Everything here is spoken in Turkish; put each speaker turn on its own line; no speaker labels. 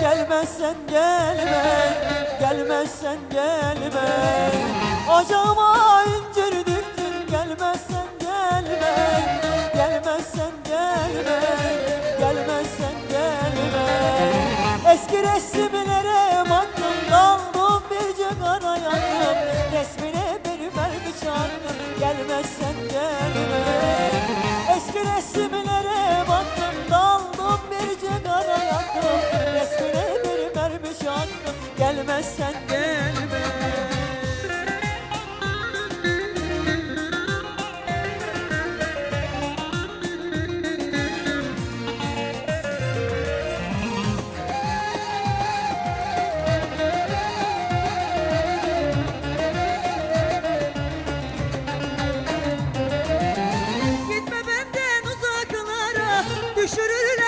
Gelmezsen gelme, gelmezsen gelme. Ocağıma incir diktin, gelmezsen gelme. Gelmezsen gelme, gelmezsen gelme. Eski resimlere baktım, daldım bir cigara yaktım. Resmine bir mermi çaktım, gelmezsen gelme. Eski resimlere baktım, daldım bir cigara yaktım. Resmine bir mermi çaktım, gelmezsen gelme.
Düşürürler